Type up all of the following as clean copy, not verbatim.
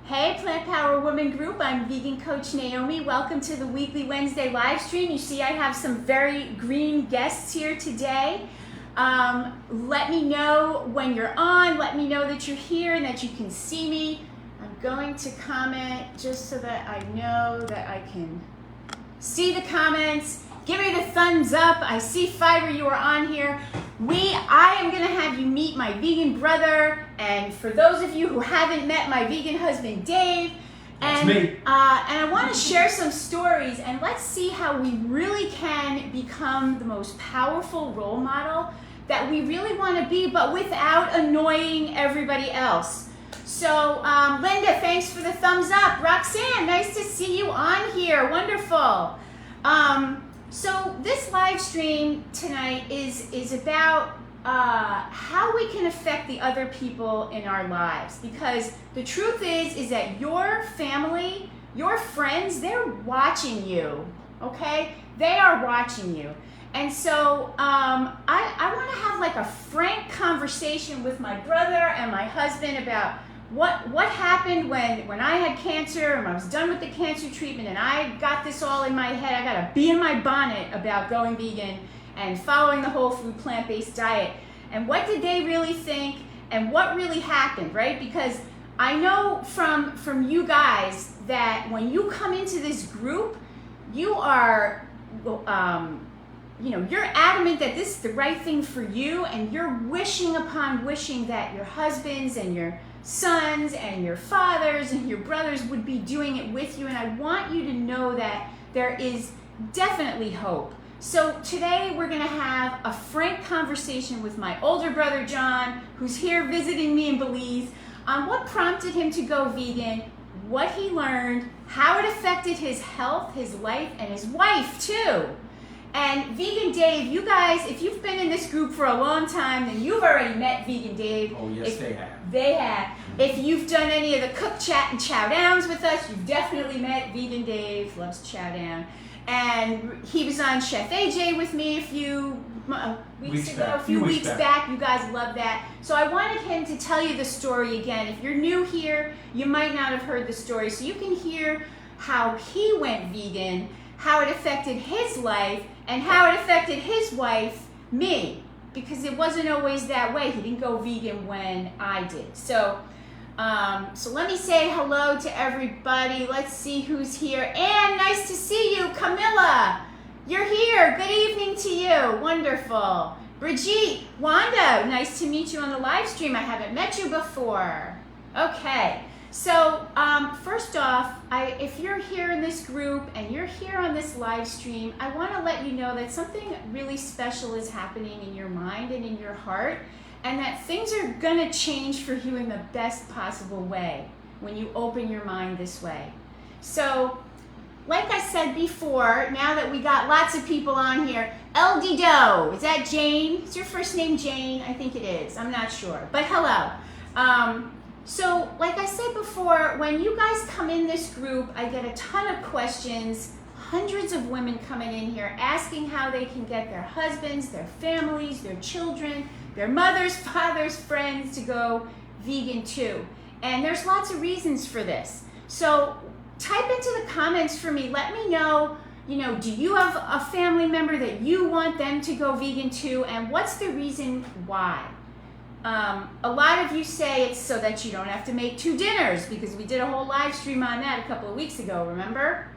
Hey Plant Power Women Group, I'm vegan coach Naomi. Welcome to the weekly Wednesday live stream. You see I have some very green guests here today. Let me know when you're on, let me know that you're here and that you can see me. I'm going to comment just so that I know that I can see the comments. Give me the thumbs up. I see Fiber, you are on here. I am gonna have you meet my vegan brother, and for those of you who haven't met my vegan husband, Dave, That's me. And I want to share some stories, and let's see how we really can become the most powerful role model that we really want to be, but without annoying everybody else. So, Linda, thanks for the thumbs up. Roxanne, nice to see you on here. Wonderful. So this live stream tonight is about how we can affect the other people in our lives, because the truth is that your family, your friends, they're watching you, okay? They are watching you. And so I want to have like a frank conversation with my brother and my husband about what happened when I had cancer and I was done with the cancer treatment and I got this all in my head. I got a bee in my bonnet about going vegan and following the whole food plant-based diet. And what did they really think and what really happened, right? Because I know from you guys that when you come into this group, you are, you're adamant that this is the right thing for you, and you're wishing upon wishing that your husbands and your sons and your fathers and your brothers would be doing it with you. And I want you to know that there is definitely hope. So today we're going to have a frank conversation with my older brother John, who's here visiting me in Belize, on what prompted him to go vegan, what he learned, how it affected his health, his life, and his wife too. And Vegan Dave, you guys, if you've been in this group for a long time, then you've already met Vegan Dave. Oh, yes, they have. They have. If you've done any of the cook, chat, and chow downs with us, you've definitely met Vegan Dave, loves chow down. And he was on Chef AJ with me a few weeks back. You guys love that. So I wanted him to tell you the story again. If you're new here, you might not have heard the story. So you can hear how he went vegan, how it affected his life, and how it affected his wife, me, because it wasn't always that way. He didn't go vegan when I did. So let me say hello to everybody. Let's see who's here. Anne, nice to see you. Camilla, you're here. Good evening to you. Wonderful. Brigitte, Wanda, nice to meet you on the live stream. I haven't met you before. Okay. So first off, if you're here in this group and you're here on this live stream, I want to let you know that something really special is happening in your mind and in your heart, and that things are going to change for you in the best possible way when you open your mind this way. So, like I said before, now that we got lots of people on here, El Dido, is that Jane? Is your first name Jane? I think it is. I'm not sure. But hello. So, like I said before, when you guys come in this group, I get a ton of questions, hundreds of women coming in here asking how they can get their husbands, their families, their children, their mothers, fathers, friends to go vegan too. And there's lots of reasons for this. So type into the comments for me, let me know, do you have a family member that you want them to go vegan too, and what's the reason why? A lot of you say it's so that you don't have to make 2 dinners, because we did a whole live stream on that a couple of weeks ago, remember?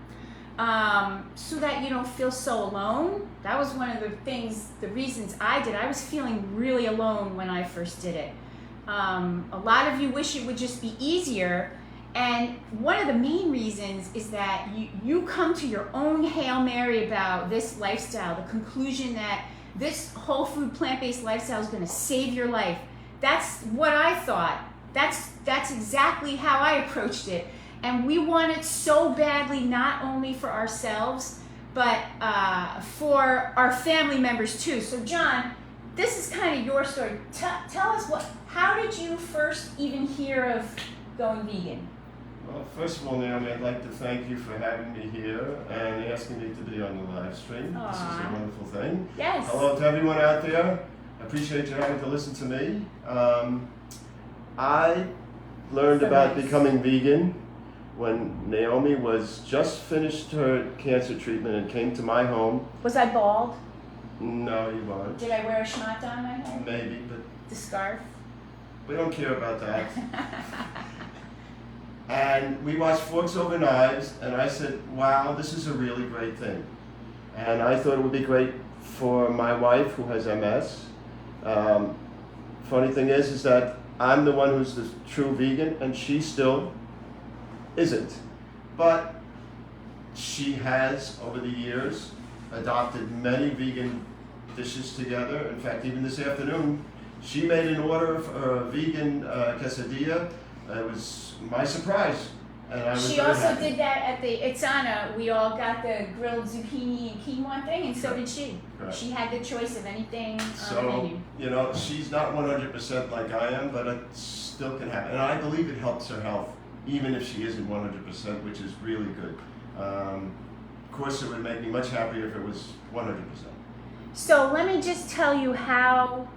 So that you don't feel so alone. That was one of the reasons I did. I was feeling really alone when I first did it. A lot of you wish it would just be easier, and one of the main reasons is that you come to your own Hail Mary about this lifestyle, the conclusion that this whole food plant-based lifestyle is going to save your life. That's what I thought. That's exactly how I approached it. And we want it so badly, not only for ourselves, but for our family members too. So John, this is kind of your story. Tell us, how did you first even hear of going vegan? Well, first of all, Naomi, I'd like to thank you for having me here and asking me to be on the live stream. Aww. This is a wonderful thing. Yes. Hello to everyone out there. I appreciate you having to listen to me. I learned So about nice. becoming vegan when Naomi was just finished her cancer treatment and came to my home. Was I bald? No, you weren't. Did I wear a schmata on my head? Maybe, but The scarf? we don't care about that. And we watched Forks Over Knives, and I said, wow, this is a really great thing. And I thought it would be great for my wife, who has MS. Funny thing is that I'm the one who's the true vegan, and she still isn't. But she has, over the years, adopted many vegan dishes together. In fact, even this afternoon, she made an order for a vegan quesadilla. It was my surprise, and I was She very also happy. did that at the Itzana. We all got the grilled zucchini and quinoa thing, and so did she. Right. She had the choice of anything on the So, menu. you know, she's not 100% like I am, but it still can happen. And I believe it helps her health, even if she isn't 100%, which is really good. Of course, it would make me much happier if it was 100%. So let me just tell you how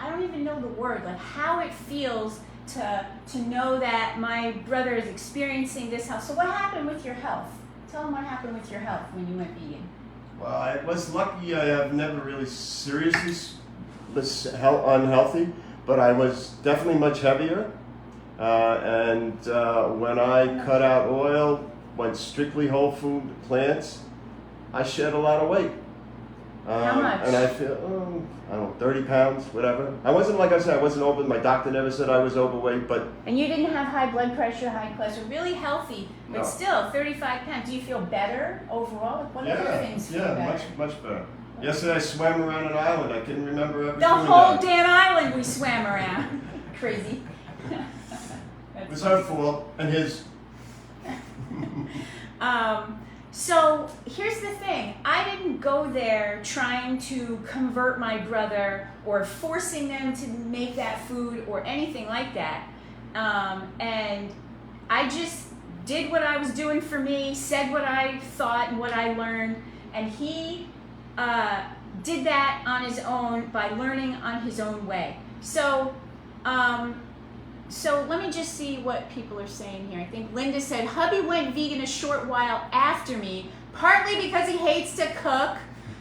I don't even know the word, like how it feels to know that my brother is experiencing this health. So what happened with your health? Tell him what happened with your health when you went vegan. Well, I was lucky. I have never really seriously was unhealthy, but I was definitely much heavier. And when I cut out oil, went strictly whole food plants, I shed a lot of weight. How much? And I feel, I don't know, 30 pounds, whatever. I wasn't, like I said, I wasn't over. My doctor never said I was overweight, but And you didn't have high blood pressure, high cholesterol, really healthy, but No. still 35 pounds. Do you feel better overall? Like, what other things feel better? much better. Yesterday I swam around an island. I couldn't remember everything. The whole damn island we swam around. Crazy. It was her fault and his. So here's the thing. I didn't go there trying to convert my brother or forcing them to make that food or anything like that. And I just did what I was doing for me, said what I thought and what I learned, and he did that on his own by learning on his own way. So let me just see what people are saying here. I think Linda said, hubby went vegan a short while after me, partly because he hates to cook,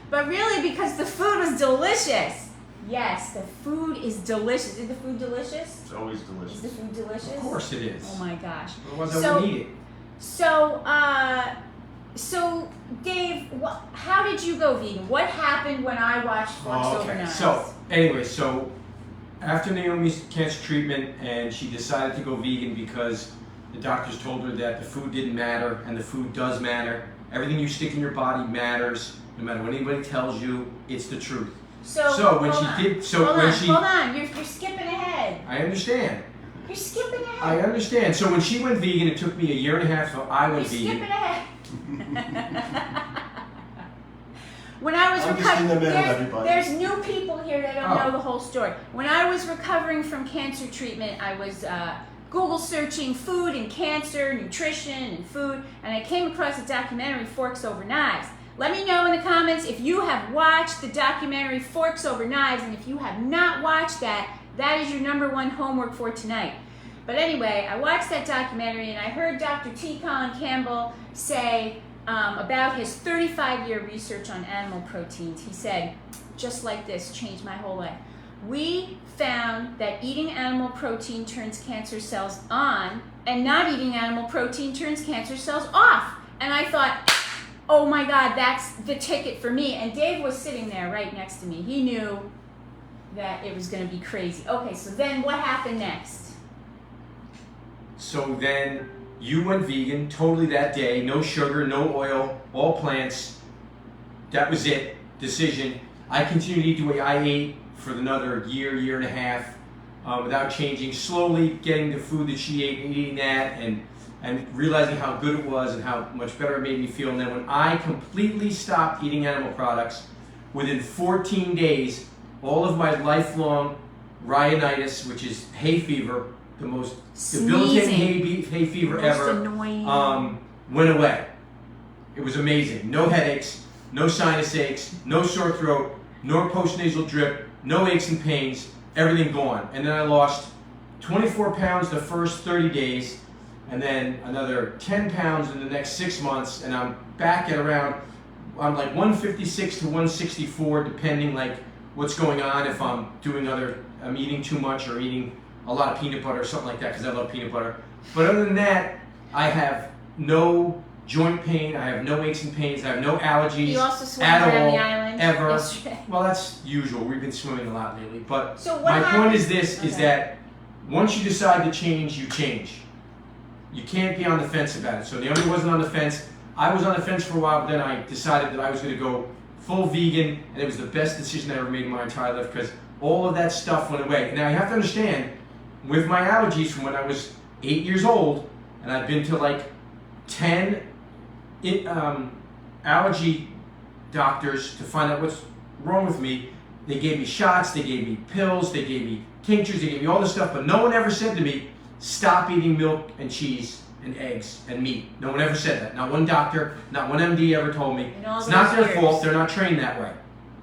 but really because the food was delicious. Yes, the food is delicious. Is the food delicious? It's always Is delicious. the food delicious? Of course it is. Oh my gosh. Otherwise I wouldn't eat it. So Dave, how did you go vegan? What happened when I watched Forks Over Knives? So anyway, after Naomi's cancer treatment, and she decided to go vegan because the doctors told her that the food didn't matter, and the food does matter. Everything you stick in your body matters, no matter what anybody tells you. It's the truth. So when hold she on. did, Hold on, you're skipping ahead. I understand. You're skipping ahead. I understand. So when she went vegan, it took me a year and a half. So I went You're vegan. skipping ahead. When I was I'm just in the middle, recovering, everybody. there's new people here that don't Oh. know the whole story. When I was recovering from cancer treatment, I was Google searching food and cancer, nutrition and food, and I came across a documentary, Forks Over Knives. Let me know in the comments if you have watched the documentary Forks Over Knives, and if you have not watched that, that is your #1 homework for tonight. But anyway, I watched that documentary and I heard Dr. T. Colin Campbell say about his 35-year research on animal proteins. He said, just like this, changed my whole life. We found that eating animal protein turns cancer cells on, and not eating animal protein turns cancer cells off. And I thought, oh my God, that's the ticket for me. And Dave was sitting there right next to me. He knew that it was going to be crazy. Okay, so then what happened next? So then you went vegan totally that day. No sugar, no oil, all plants. That was it. Decision. I continued to eat the way I ate for another year and a half, without changing. Slowly getting the food that she ate and eating that, and realizing how good it was and how much better it made me feel. And then when I completely stopped eating animal products, within 14 days, all of my lifelong rhinitis, which is hay fever, the most debilitating hay fever ever, Annoying. went away. It was amazing. No headaches, no sinus aches, no sore throat, no postnasal drip, no aches and pains, everything gone. And then I lost 24 pounds the first 30 days, and then another 10 pounds in the next 6 months, and I'm back at around, I'm like 156 to 164, depending like what's going on, if I'm eating too much or eating a lot of peanut butter or something like that, because I love peanut butter. But other than that, I have no joint pain, I have no aches and pains, I have no allergies You also swam at around all, the island ever. yesterday. Well, that's usual. We've been swimming a lot lately. But So what my point is happened- this, is Okay. that once you decide to change, you change. You can't be on the fence about it. So Naomi wasn't on the fence. I was on the fence for a while, but then I decided that I was going to go full vegan, and it was the best decision I ever made in my entire life, because all of that stuff went away. Now, you have to understand, with my allergies from when I was 8 years old, and I've been to like 10 allergy doctors to find out what's wrong with me. They gave me shots, they gave me pills, they gave me tinctures, they gave me all this stuff, but no one ever said to me, stop eating milk and cheese and eggs and meat. No one ever said that. Not one doctor, not one MD ever told me. In all It's not those their years. fault, they're not trained that way.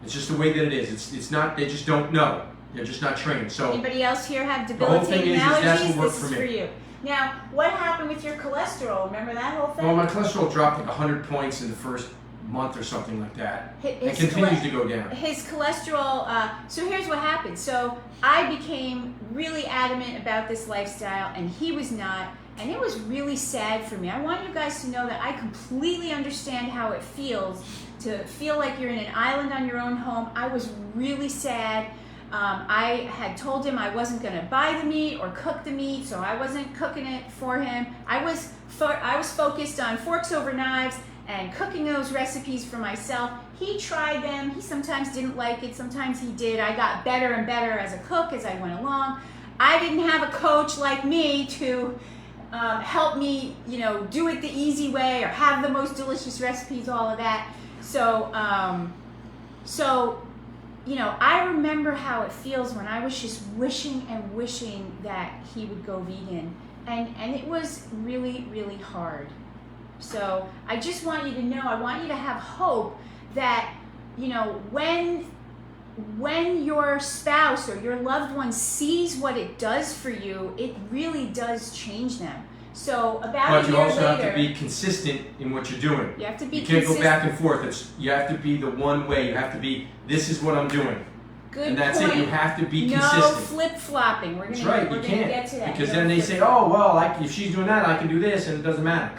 It's just the way that it is. It's not, they just don't know. They're just not trained. So Anybody else here have The whole thing debilitating is that's allergies? what worked This for is me. for you. Now, what happened with your cholesterol? Remember that whole thing? well, my cholesterol dropped like 100 points in the first month or something like that. It continues to go down. His cholesterol, so here's what happened. So I became really adamant about this lifestyle, and he was not, and it was really sad for me. I want you guys to know that I completely understand how it feels to feel like you're in an island on your own home. I was really sad. I had told him I wasn't going to buy the meat or cook the meat, so I wasn't cooking it for him. I was focused on forks over knives and cooking those recipes for myself. He tried them. He sometimes didn't like it. Sometimes he did. I got better and better as a cook as I went along. I didn't have a coach like me to help me, do it the easy way or have the most delicious recipes, all of that. So, I remember how it feels when I was just wishing and wishing that he would go vegan. And it was really, really hard. So I just want you to know, I want you to have hope that, when your spouse or your loved one sees what it does for you, it really does change them. So about But a you year also later, have to be consistent in what you're doing. you have to be You can't consistent. go back and forth. You have to be the one way. You have to be, this is what I'm doing. Good And that's point. it. You have to be no consistent. flip-flopping. We're That's gonna right. we're You gonna can't. get to that. Because No then they say, flip-flopping. oh, well, if she's doing that, I can do this, and it doesn't matter.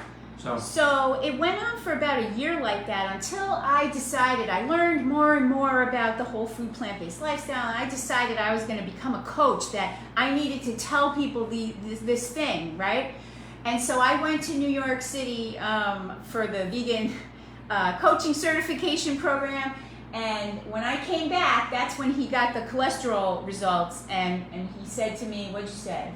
So it went on for about a year like that until I decided, I learned more and more about the whole food plant-based lifestyle, and I decided I was going to become a coach, that I needed to tell people this thing, right? And so I went to New York City for the vegan coaching certification program, and when I came back, that's when he got the cholesterol results, and he said to me, what'd you say?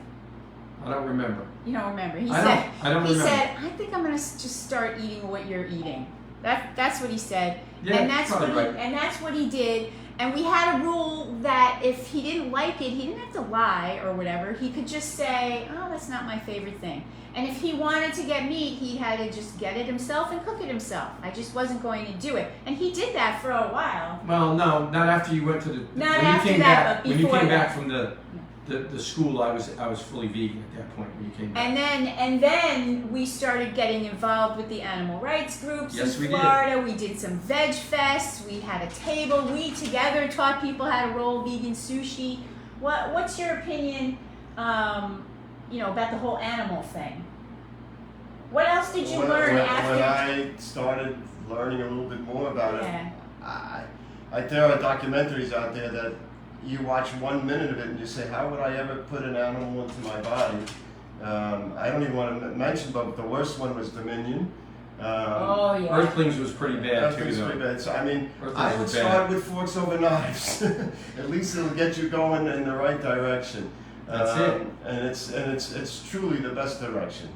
I don't remember. You don't remember. He I said, don't he remember. said, I think I'm going to just start eating what you're eating. That's what he said. Yeah, and that's probably what right. and that's what he did. And we had a rule that if he didn't like it, he didn't have to lie or whatever. He could just say, oh, that's not my favorite thing. And if he wanted to get meat, he had to just get it himself and cook it himself. I just wasn't going to do it. And he did that for a while. Well, no, not after you went to the. Not when after you came that, back, but when you before came that. back from the school, I was fully vegan at that point when you came back. And then we started getting involved with the animal rights groups Yes, in we did. Florida. We did some veg fests. We had a table. We together taught people how to roll vegan sushi. What's your opinion, about the whole animal thing? What else did you learn after? When I started learning a little bit more about it, Yeah. there are documentaries out there that you watch 1 minute of it and you say, how would I ever put an animal into my body? I don't even want to mention, but the worst one was Dominion. Oh yeah. Earthlings was pretty bad too, That's though. pretty bad. So I mean, Earthlings I were would bad. start with forks over knives. At least it'll get you going in the right direction. That's it. And it's truly the best direction.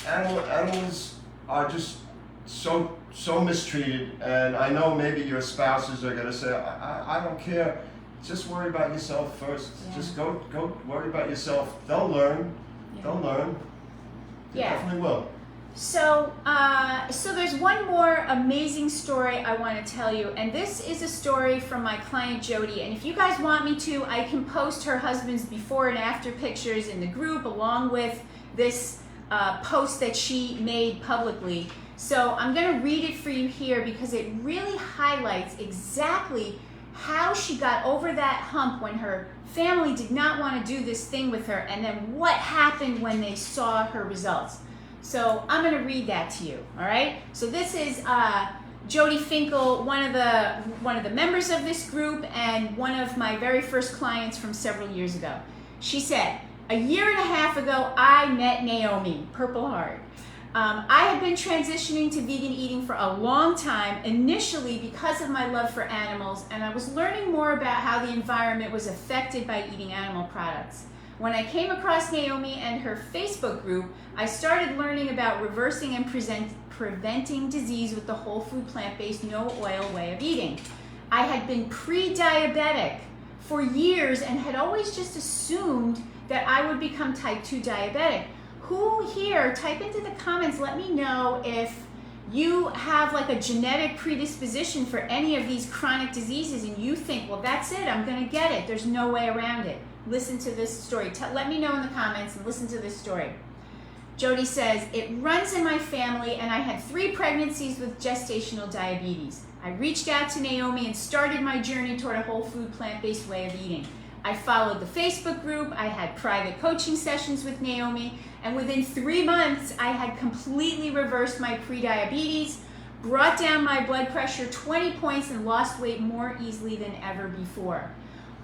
Animals are just so mistreated, and I know maybe your spouses are gonna say, I don't care. Just worry about yourself first. Yeah. Just go worry about yourself. They'll learn. Yeah. They'll learn. They Yeah. definitely will. So there's one more amazing story I want to tell you, and this is a story from my client Jody. And if you guys want me to, I can post her husband's before and after pictures in the group, along with this post that she made publicly. So I'm going to read it for you here because it really highlights exactly how she got over that hump when her family did not want to do this thing with her, and then what happened when they saw her results. So I'm going to read that to you, all right? So this is Jody Finkel, one of the members of this group and one of my very first clients from several years ago. She said, "A year and a half ago, I met Naomi, Purple Heart. I had been transitioning to vegan eating for a long time, initially because of my love for animals, and I was learning more about how the environment was affected by eating animal products. When I came across Naomi and her Facebook group, I started learning about reversing and preventing disease with the whole food, plant-based, no oil way of eating. I had been pre-diabetic for years and had always just assumed that I would become type 2 diabetic. Who here, type into the comments, let me know if you have like a genetic predisposition for any of these chronic diseases and you think, well, that's it, I'm gonna get it. There's no way around it. Listen to this story. Let me know in the comments and listen to this story. Jody says, "It runs in my family and I had 3 pregnancies with gestational diabetes. I reached out to Naomi and started my journey toward a whole food, plant-based way of eating. I followed the Facebook group, I had private coaching sessions with Naomi, and within 3 months, I had completely reversed my pre-diabetes, brought down my blood pressure 20 points, and lost weight more easily than ever before.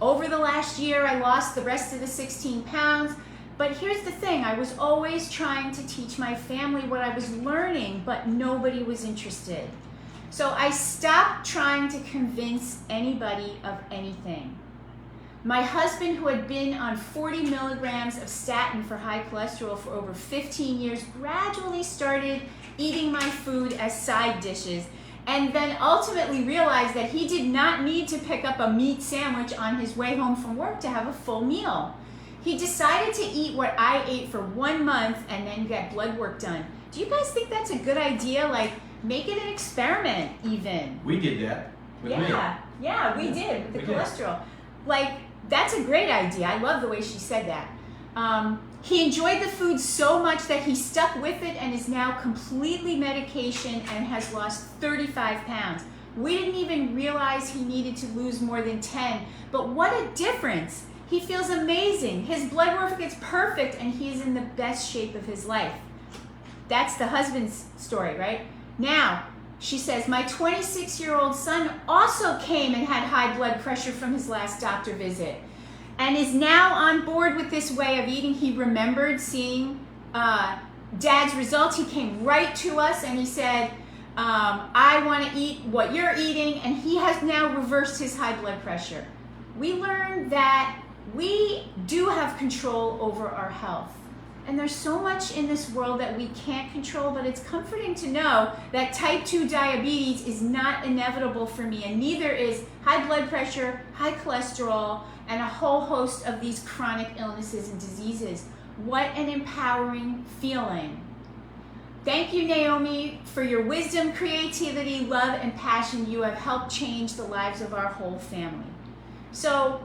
Over the last year, I lost the rest of the 16 pounds, but here's the thing, I was always trying to teach my family what I was learning, but nobody was interested. So I stopped trying to convince anybody of anything. My husband, who had been on 40 milligrams of statin for high cholesterol for over 15 years, gradually started eating my food as side dishes, and then ultimately realized that he did not need to pick up a meat sandwich on his way home from work to have a full meal. He decided to eat what I ate for 1 month and then get blood work done. Do you guys think that's a good idea? Like, make it an experiment even. We did that with me. Yeah, we did with the cholesterol. Like, that's a great idea. I love the way she said that. He enjoyed the food so much that he stuck with it and is now completely medication and has lost 35 pounds. We didn't even realize he needed to lose more than 10, but what a difference. He feels amazing. His blood work is perfect and he is in the best shape of his life." That's the husband's story, right? Now, she says, "My 26-year-old son also came and had high blood pressure from his last doctor visit and is now on board with this way of eating. He remembered seeing Dad's results. He came right to us and he said, I want to eat what you're eating, and he has now reversed his high blood pressure." We learned that we do have control over our health. And there's so much in this world that we can't control, but it's comforting to know that type 2 diabetes is not inevitable for me, and neither is high blood pressure, high cholesterol, and a whole host of these chronic illnesses and diseases. What an empowering feeling. Thank you, Naomi, for your wisdom, creativity, love, and passion. You have helped change the lives of our whole family. So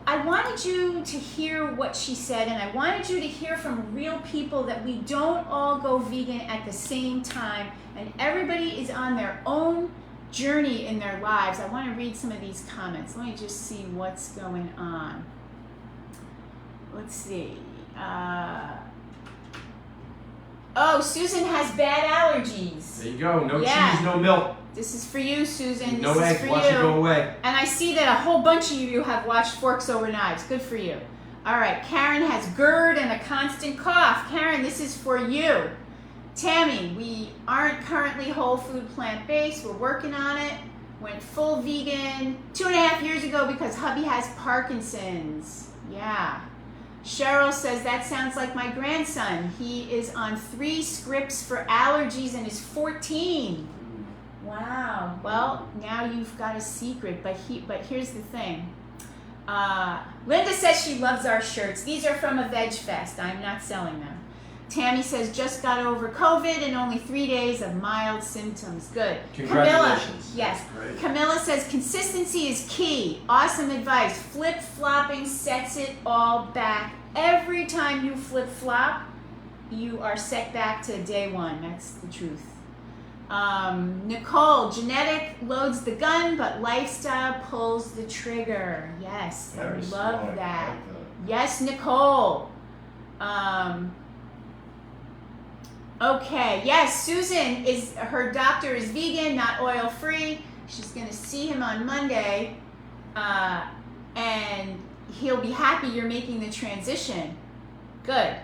I wanted you to hear what she said, and I wanted you to hear from real people that we don't all go vegan at the same time, and everybody is on their own journey in their lives. I want to read some of these comments. Let me just see what's going on. Let's see. Oh, Susan has bad allergies. There you go. No cheese, no milk. This is for you, Susan. No this eggs. is for Watch you. it go away. And I see that a whole bunch of you have watched Forks Over Knives. Good for you. All right, Karen has GERD and a constant cough. Karen, this is for you. Tammy, we aren't currently whole food plant-based. We're working on it. Went full vegan 2.5 years ago because hubby has Parkinson's. Yeah. Cheryl says, that sounds like my grandson. He is on 3 scripts for allergies and is 14. Wow. Well, now you've got a secret, but here's the thing. Linda says she loves our shirts. These are from a Veg Fest. I'm not selling them. Tammy says, just got over COVID and only 3 days of mild symptoms. Good. Congratulations. Camilla, yes. Great. Camilla says, consistency is key. Awesome advice. Flip-flopping sets it all back. Every time you flip-flop, you are set back to day one. That's the truth. Nicole, genetic loads the gun, but lifestyle pulls the trigger. Yes, Very I smart. love that. I like that. Yes, Nicole. Okay, yes, Susan her doctor is vegan, not oil free. She's gonna see him on Monday, and he'll be happy you're making the transition. Good.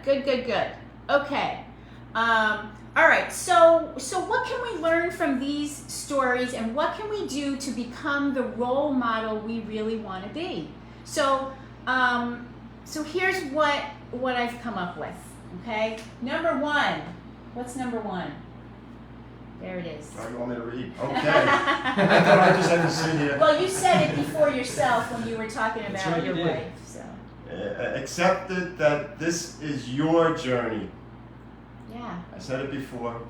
Okay. All right, so what can we learn from these stories, and what can we do to become the role model we really want to be? So here's what I've come up with, okay? Number one, what's number one? There it is. Oh, you want me to read? Okay. I thought I just had to sit here. Well, you said it before yourself when you were talking That's about right, your you did. wife, so. Accept it that this is your journey. Yeah, I said it before.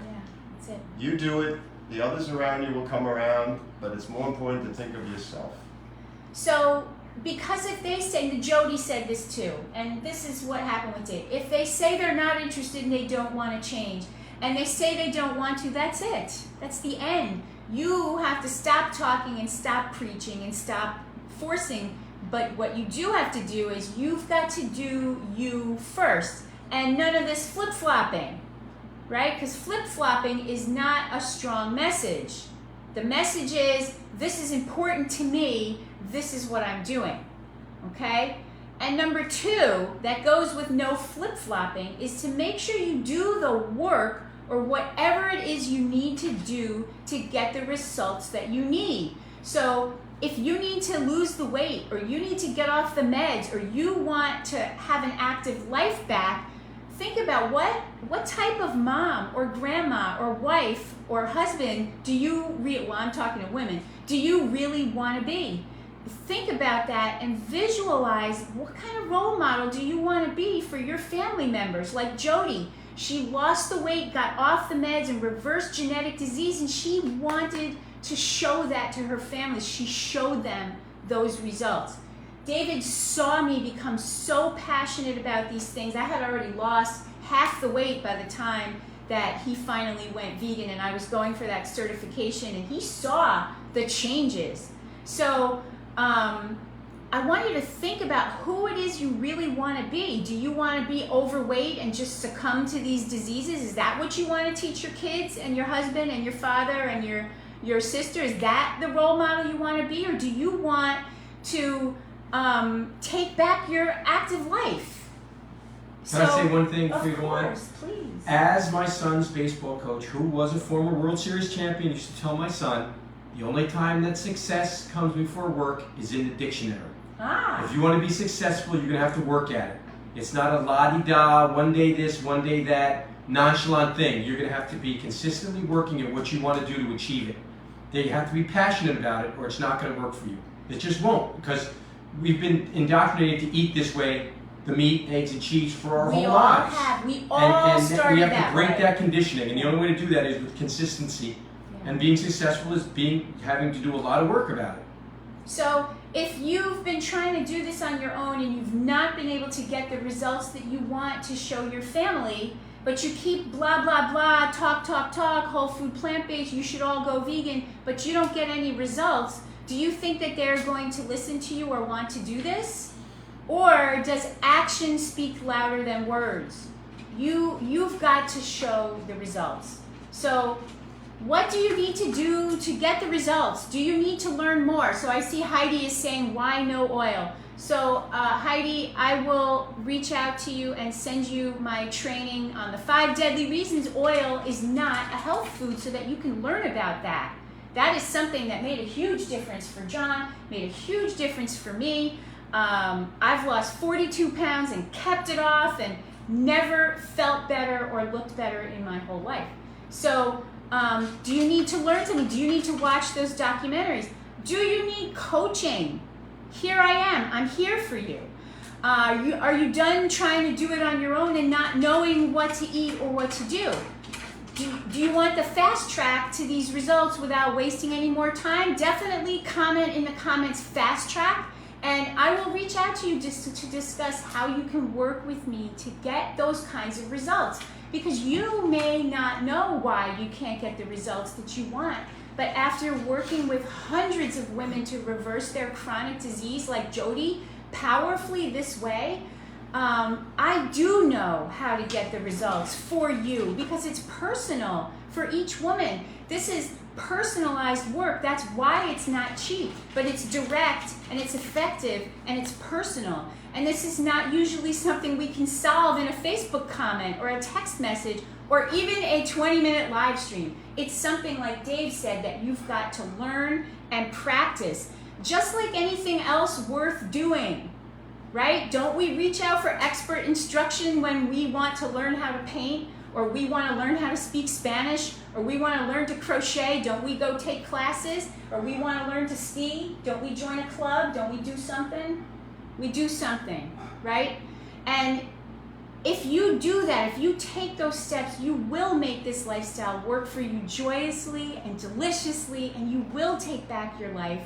that's it. You do it, the others around you will come around, but it's more important to think of yourself. So, because if they say, Jody said this too, and this is what happened with Dave. If they say they're not interested and they don't want to change, and they say they don't want to, that's it. That's the end. You have to stop talking and stop preaching and stop forcing. But what you do have to do is you've got to do you first. And none of this flip-flopping, right? Because flip-flopping is not a strong message. The message is, this is important to me, this is what I'm doing, okay? And number two, that goes with no flip-flopping, is to make sure you do the work or whatever it is you need to do to get the results that you need. So if you need to lose the weight, or you need to get off the meds, or you want to have an active life back, think about what type of mom or grandma or wife or husband do you well, I'm talking to women, do you really want to be? Think about that and visualize what kind of role model do you want to be for your family members. Like Jody, she lost the weight, got off the meds, and reversed genetic disease, and she wanted to show that to her family. She showed them those results. David saw me become so passionate about these things. I had already lost half the weight by the time that he finally went vegan, and I was going for that certification, and he saw the changes. So I want you to think about who it is you really want to be. Do you want to be overweight and just succumb to these diseases? Is that what you want to teach your kids and your husband and your father and your sister? Is that the role model you want to be? Or do you want to take back your active life? Can I say one thing before you Of go on? course, please. As my son's baseball coach, who was a former World Series champion, used to tell my son, the only time that success comes before work is in the dictionary. Ah, If you want to be successful, you're going to have to work at it. It's not a la-di-da, one day this, one day that, nonchalant thing. You're going to have to be consistently working at what you want to do to achieve it. Then you have to be passionate about it, or it's not going to work for you. It just won't, because we've been indoctrinated to eat this way, the meat, eggs, and cheese for our whole lives. We all started we have that to break way. that conditioning, and the only way to do that is with consistency. Yeah. And being successful is having to do a lot of work about it. So if you've been trying to do this on your own and you've not been able to get the results that you want to show your family, but you keep blah, blah, blah, talk, whole food, plant-based, you should all go vegan, but you don't get any results, do you think that they're going to listen to you or want to do this? Or does action speak louder than words? You've got to show the results. So what do you need to do to get the results? Do you need to learn more? So I see Heidi is saying, why no oil? So Heidi, I will reach out to you and send you my training on the 5 deadly reasons oil is not a health food, so that you can learn about that. That is something that made a huge difference for John, made a huge difference for me. I've lost 42 pounds and kept it off and never felt better or looked better in my whole life. So do you need to learn something? Do you need to watch those documentaries? Do you need coaching? Here I am. I'm here for you. Are you done trying to do it on your own and not knowing what to eat or what to do? Do you want the fast track to these results without wasting any more time? Definitely comment in the comments fast track, and I will reach out to you just to discuss how you can work with me to get those kinds of results. Because you may not know why you can't get the results that you want. But after working with hundreds of women to reverse their chronic disease like Jody powerfully this way, I do know how to get the results for you because it's personal for each woman. This is personalized work. That's why it's not cheap, but it's direct and it's effective and it's personal. And this is not usually something we can solve in a Facebook comment or a text message or even a 20-minute live stream. It's something, like Dave said, that you've got to learn and practice, just like anything else worth doing. Right? Don't we reach out for expert instruction when we want to learn how to paint, or we want to learn how to speak Spanish, or we want to learn to crochet? Don't we go take classes? Or we want to learn to ski? Don't we join a club? Don't we do something? We do something, right? And if you do that, if you take those steps, you will make this lifestyle work for you joyously and deliciously, and you will take back your life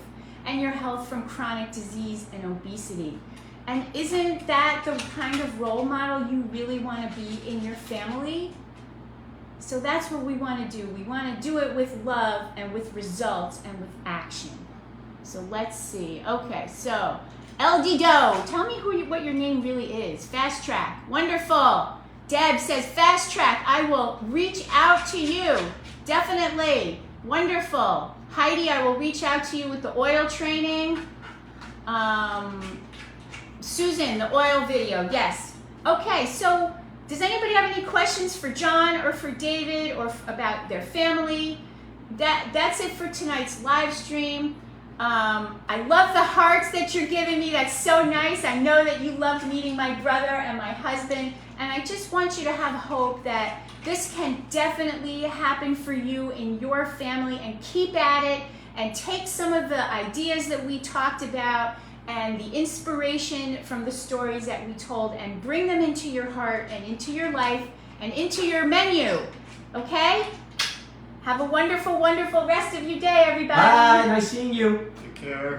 and your health from chronic disease and obesity. And isn't that the kind of role model you really want to be in your family? So that's what we want to do. We want to do it with love and with results and with action. So let's see. Okay, so LD Doe, tell me what your name really is. Fast Track. Wonderful. Deb says, Fast Track, I will reach out to you. Definitely. Wonderful. Heidi, I will reach out to you with the oil training. Susan, the oil video, yes. Okay, so does anybody have any questions for John or for David or about their family? That's it for tonight's live stream. I love the hearts that you're giving me. That's so nice. I know that you loved meeting my brother and my husband, and I just want you to have hope that this can definitely happen for you in your family, and keep at it and take some of the ideas that we talked about and the inspiration from the stories that we told and bring them into your heart and into your life and into your menu, okay? Have a wonderful, wonderful rest of your day, everybody. Bye, nice seeing you. Take care.